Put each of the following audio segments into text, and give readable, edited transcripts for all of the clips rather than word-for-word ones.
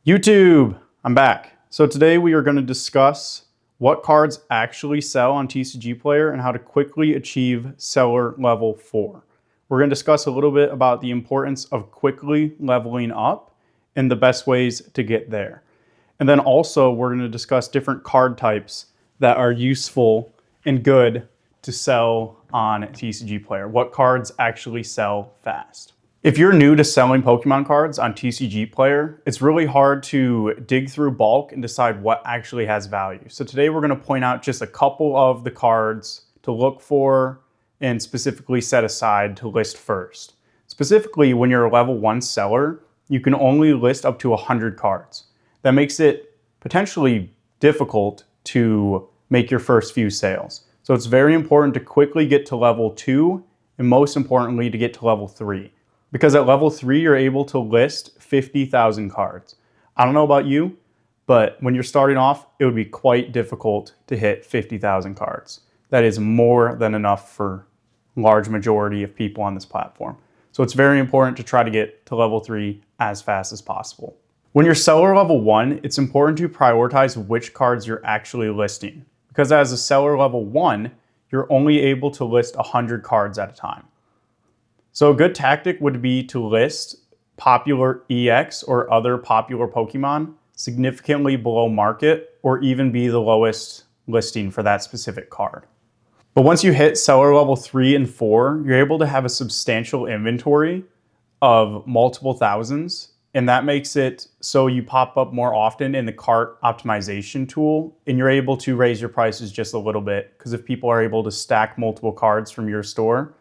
YouTube, I'm back. So today we are going to discuss what cards actually sell on TCGplayer and how to quickly achieve seller level 4. We're going to discuss a little bit about the importance of quickly leveling up and the best ways to get there. And then also we're going to discuss different card types that are useful and good to sell on TCGplayer. What cards actually sell fast. If you're new to selling Pokemon cards on TCGplayer, it's really hard to dig through bulk and decide what actually has value. So today we're going to point out just a couple of the cards to look for and specifically set aside to list first. Specifically, when you're a level 1 seller, you can only list up to 100 cards. That makes it potentially difficult to make your first few sales. So it's very important to quickly get to level 2 and most importantly to get to level 3. Because at level 3, you're able to list 50,000 cards. I don't know about you, but when you're starting off, it would be quite difficult to hit 50,000 cards. That is more than enough for a large majority of people on this platform. So it's very important to try to get to level 3 as fast as possible. When you're seller level 1, it's important to prioritize which cards you're actually listing. Because as a seller level 1, you're only able to list 100 cards at a time. So a good tactic would be to list popular EX or other popular Pokemon significantly below market or even be the lowest listing for that specific card. But once you hit seller level 3 and 4, you're able to have a substantial inventory of multiple thousands, and that makes it so you pop up more often in the cart optimization tool, and you're able to raise your prices just a little bit because if people are able to stack multiple cards from your store,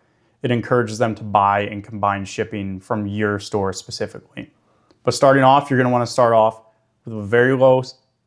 it encourages them to buy and combine shipping from your store specifically. But starting off, you're going to want to start off with a very low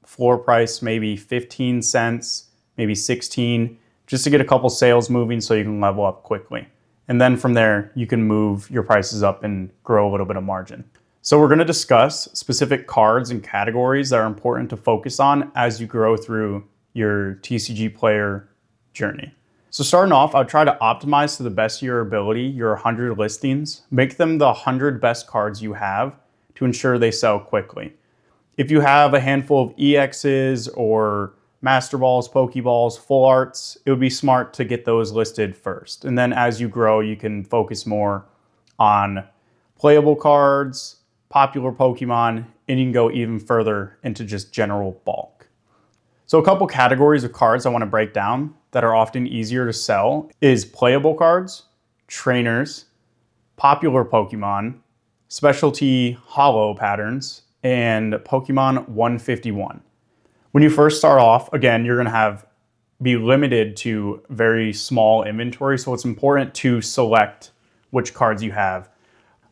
floor price, maybe 15 cents, maybe 16, just to get a couple sales moving so you can level up quickly. And then from there, you can move your prices up and grow a little bit of margin. So we're going to discuss specific cards and categories that are important to focus on as you grow through your TCGplayer journey. So starting off, I would try to optimize to the best of your ability, your 100 listings. Make them the 100 best cards you have to ensure they sell quickly. If you have a handful of EXs or Master Balls, Pokeballs, Full Arts, it would be smart to get those listed first. And then as you grow, you can focus more on playable cards, popular Pokemon, and you can go even further into just general bulk. So a couple categories of cards I want to break down that are often easier to sell is playable cards, trainers, popular Pokemon, specialty Holo patterns, and Pokemon 151. When you first start off, again, you're going to be limited to very small inventory, so it's important to select which cards you have.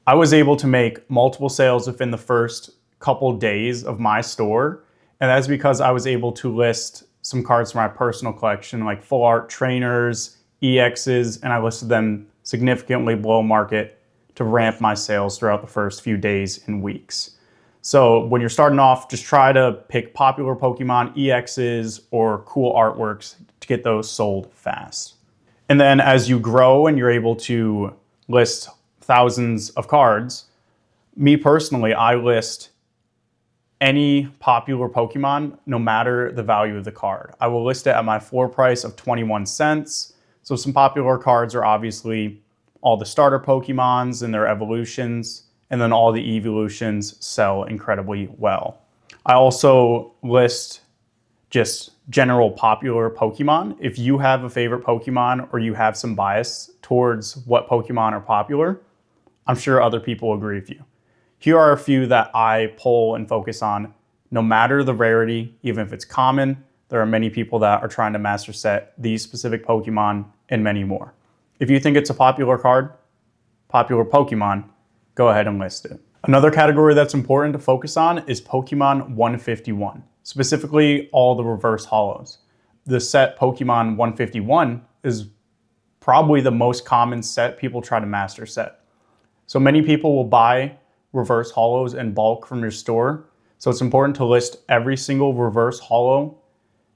I was able to make multiple sales within the first couple days of my store, and that's because I was able to list some cards from my personal collection like full art trainers, EXs, and I listed them significantly below market to ramp my sales throughout the first few days and weeks. So when you're starting off, just try to pick popular Pokemon, EXs, or cool artworks to get those sold fast. And then as you grow and you're able to list thousands of cards, me personally, I list any popular Pokemon, no matter the value of the card. I will list it at my floor price of 21 cents. So some popular cards are obviously all the starter Pokemons and their evolutions, and then all the evolutions sell incredibly well. I also list just general popular Pokemon. If you have a favorite Pokemon or you have some bias towards what Pokemon are popular, I'm sure other people agree with you. Here are a few that I pull and focus on. No matter the rarity, even if it's common, there are many people that are trying to master set these specific Pokemon and many more. If you think it's a popular card, popular Pokemon, go ahead and list it. Another category that's important to focus on is Pokemon 151, specifically all the reverse holos. The set Pokemon 151 is probably the most common set people try to master set. So many people will buy reverse holos in bulk from your store. So it's important to list every single reverse holo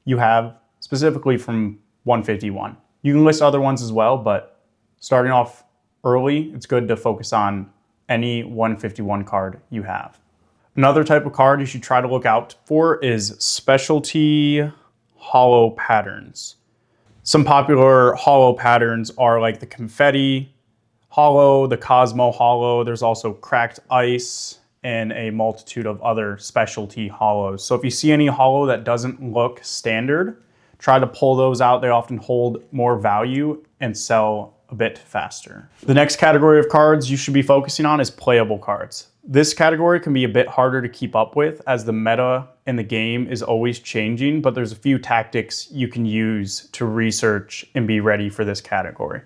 you have specifically from 151. You can list other ones as well, but starting off early, it's good to focus on any 151 card you have. Another type of card you should try to look out for is specialty holo patterns. Some popular holo patterns are like the confetti holo, the Cosmo holo. There's also cracked ice and a multitude of other specialty holos. So if you see any holo that doesn't look standard, try to pull those out. They often hold more value and sell a bit faster. The next category of cards you should be focusing on is playable cards. This category can be a bit harder to keep up with as the meta in the game is always changing, but there's a few tactics you can use to research and be ready for this category.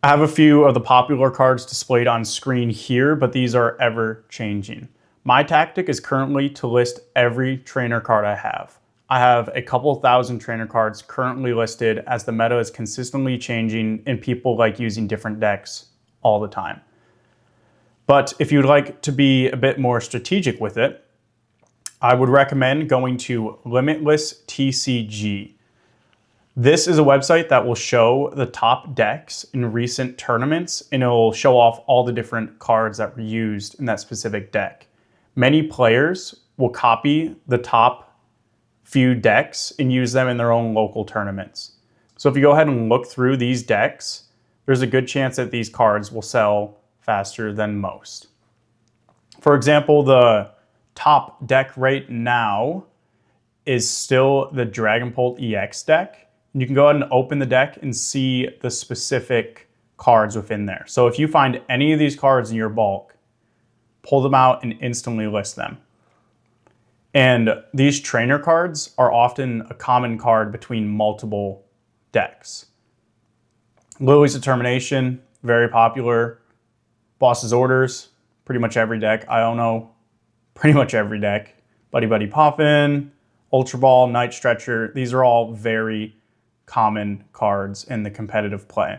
I have a few of the popular cards displayed on screen here, but these are ever changing. My tactic is currently to list every trainer card I have. I have a couple thousand trainer cards currently listed as the meta is consistently changing and people like using different decks all the time. But if you'd like to be a bit more strategic with it, I would recommend going to Limitless TCG. This is a website that will show the top decks in recent tournaments, and it'll show off all the different cards that were used in that specific deck. Many players will copy the top few decks and use them in their own local tournaments. So if you go ahead and look through these decks, there's a good chance that these cards will sell faster than most. For example, the top deck right now is still the Dragonbolt EX deck. You can go ahead and open the deck and see the specific cards within there. So if you find any of these cards in your bulk, pull them out and instantly list them. And these trainer cards are often a common card between multiple decks. Lily's Determination, very popular. Boss's Orders, pretty much every deck. Iono, pretty much every deck. Buddy Buddy Poppin', Ultra Ball, Night Stretcher, these are all very common cards in the competitive play.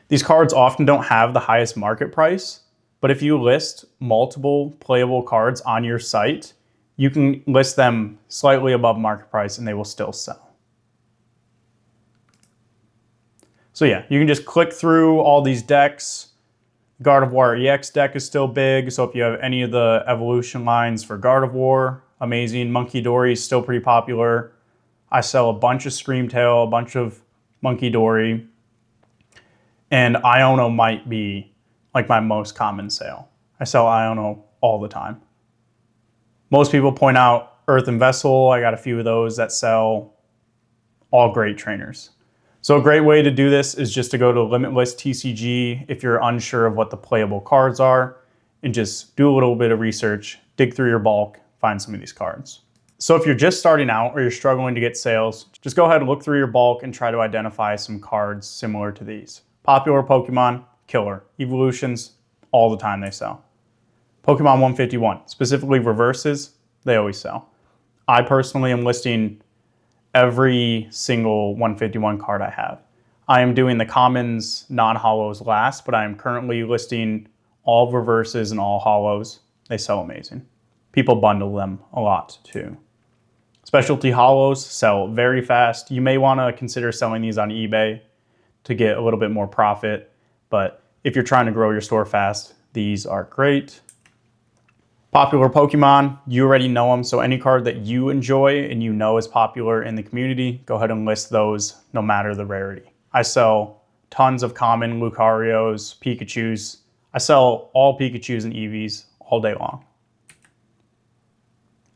These cards often don't have the highest market price, but if you list multiple playable cards on your site, you can list them slightly above market price and they will still sell. So yeah, you can just click through all these decks. Gardevoir EX deck is still big, so if you have any of the evolution lines for Gardevoir, amazing. Monkey Dory is still pretty popular. I sell a bunch of Screamtail, a bunch of Monkey Dory, and Iono might be like my most common sale. I sell Iono all the time. Most people point out Earth and Vessel. I got a few of those that sell, all great trainers. So a great way to do this is just to go to Limitless TCG if you're unsure of what the playable cards are, and just do a little bit of research, dig through your bulk, find some of these cards. So if you're just starting out or you're struggling to get sales, just go ahead and look through your bulk and try to identify some cards similar to these. Popular Pokemon, killer. Evolutions, all the time they sell. Pokemon 151, specifically reverses, they always sell. I personally am listing every single 151 card I have. I am doing the commons, non-holos last, but I am currently listing all reverses and all holos. They sell amazing. People bundle them a lot too. Specialty holos sell very fast. You may want to consider selling these on eBay to get a little bit more profit, but if you're trying to grow your store fast, these are great. Popular Pokemon, you already know them, so any card that you enjoy and you know is popular in the community, go ahead and list those no matter the rarity. I sell tons of common Lucarios, Pikachus. I sell all Pikachus and Eevees all day long.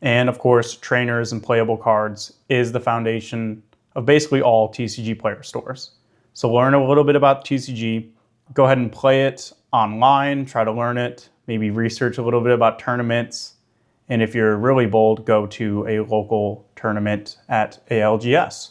And of course, trainers and playable cards is the foundation of basically all TCG player stores. So learn a little bit about TCG, go ahead and play it online, try to learn it, maybe research a little bit about tournaments. And if you're really bold, go to a local tournament at ALGS.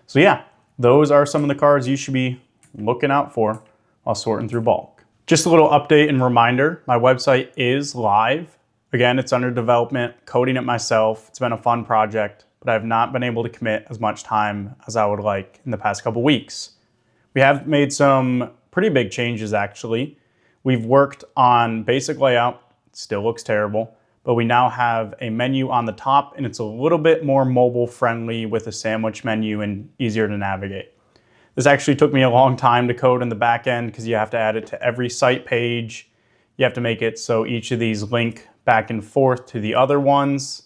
So yeah, those are some of the cards you should be looking out for while sorting through bulk. Just a little update and reminder, my website is live. Again, it's under development, coding it myself. It's been a fun project, but I've not been able to commit as much time as I would like in the past couple weeks. We have made some pretty big changes actually. We've worked on basic layout, it still looks terrible, but we now have a menu on the top and it's a little bit more mobile friendly with a sandwich menu and easier to navigate. This actually took me a long time to code in the back end because you have to add it to every site page. You have to make it so each of these link back and forth to the other ones.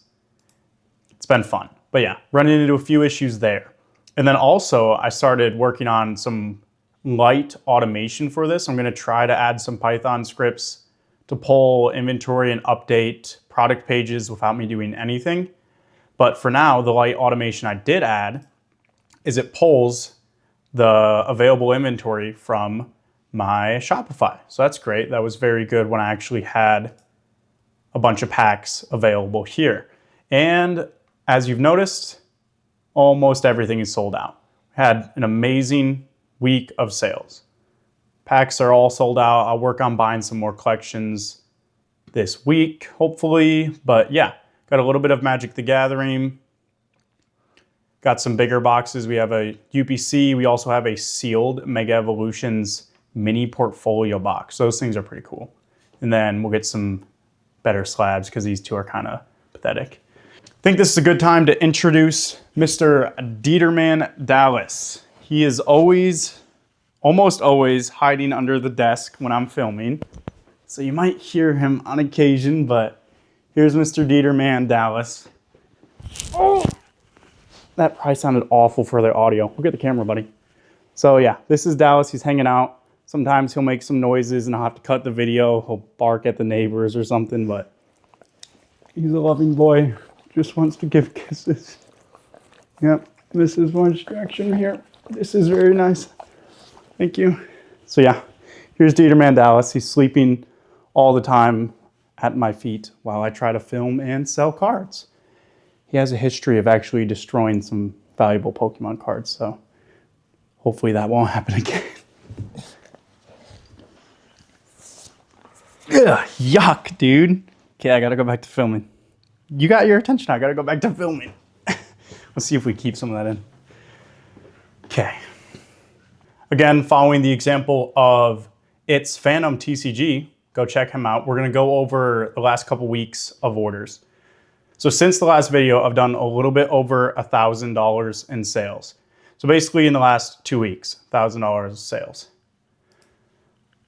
It's been fun. But yeah, running into a few issues there. And then also I started working on some light automation for this. I'm going to try to add some Python scripts to pull inventory and update product pages without me doing anything. But for now, the light automation I did add is it pulls the available inventory from my Shopify. So that's great. That was very good when I actually had a bunch of packs available here. And as you've noticed, almost everything is sold out. We had an amazing week of sales. Packs are all sold out. I'll work on buying some more collections this week, hopefully. But yeah, got a little bit of Magic the Gathering. Got some bigger boxes. We have a UPC. We also have a sealed Mega Evolutions mini portfolio box. Those things are pretty cool. And then we'll get some better slabs because these two are kind of pathetic. I think this is a good time to introduce Mr. Dieterman Dallas. He is almost always hiding under the desk when I'm filming. So you might hear him on occasion, but here's Mr. Dieterman Dallas. Oh! That probably sounded awful for the audio. Look at the camera, buddy. So yeah, this is Dallas. He's hanging out. Sometimes he'll make some noises and I'll have to cut the video. He'll bark at the neighbors or something, but he's a loving boy. Just wants to give kisses. Yep, this is one distraction here. This is very nice. Thank you. So yeah, here's Dieterman Dallas. He's sleeping all the time at my feet while I try to film and sell cards. He has a history of actually destroying some valuable Pokemon cards, so hopefully that won't happen again. Ugh, yuck, dude. Okay, I gotta go back to filming. You got your attention, I gotta go back to filming. Let's see if we keep some of that in. Okay. Again, following the example of It's Phantom TCG, go check him out. We're gonna go over the last couple weeks of orders. So since the last video, I've done a little bit over $1,000 in sales. So basically in the last 2 weeks, $1,000 of sales.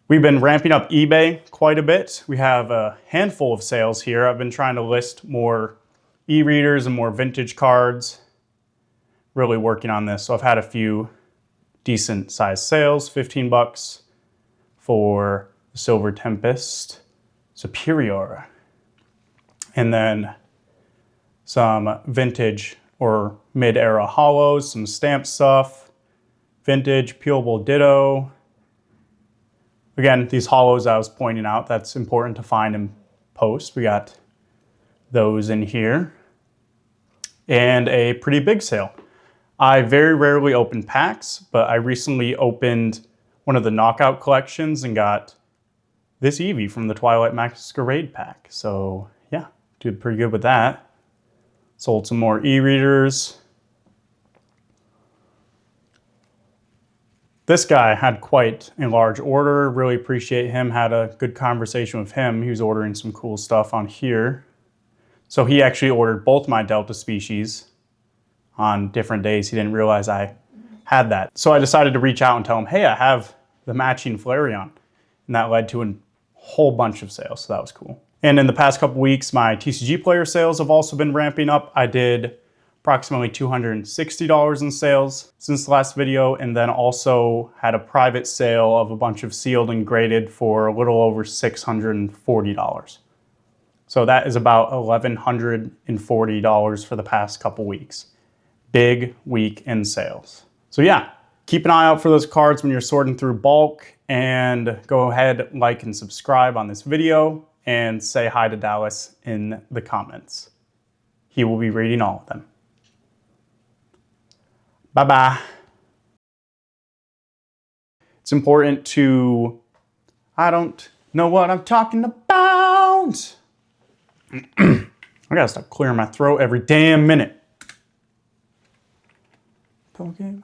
We've been ramping up eBay quite a bit. We have a handful of sales here. I've been trying to list more e-readers and more vintage cards. Really working on this. So I've had a few decent sized sales, 15 bucks for the Silver Tempest Superior. And then some vintage or mid-era holos, some stamp stuff, vintage, peelable ditto. Again, these holos I was pointing out, that's important to find and post. We got those in here. And a pretty big sale. I very rarely open packs, but I recently opened one of the knockout collections and got this Eevee from the Twilight Masquerade pack. So yeah, did pretty good with that. Sold some more e-readers. This guy had quite a large order. Really appreciate him. Had a good conversation with him. He was ordering some cool stuff on here. So he actually ordered both my Delta species on different days. He didn't realize I had that. So I decided to reach out and tell him, hey, I have the matching Flareon. And that led to a whole bunch of sales. So that was cool. And in the past couple weeks, my TCGplayer sales have also been ramping up. I did approximately $260 in sales since the last video, and then also had a private sale of a bunch of sealed and graded for a little over $640. So that is about $1,140 for the past couple weeks. Big week in sales. So yeah, keep an eye out for those cards when you're sorting through bulk, and go ahead, like and subscribe on this video, and say hi to Dallas in the comments. He will be reading all of them. Bye-bye. It's important to, I don't know what I'm talking about. I gotta stop clearing my throat every damn minute. Pokemon.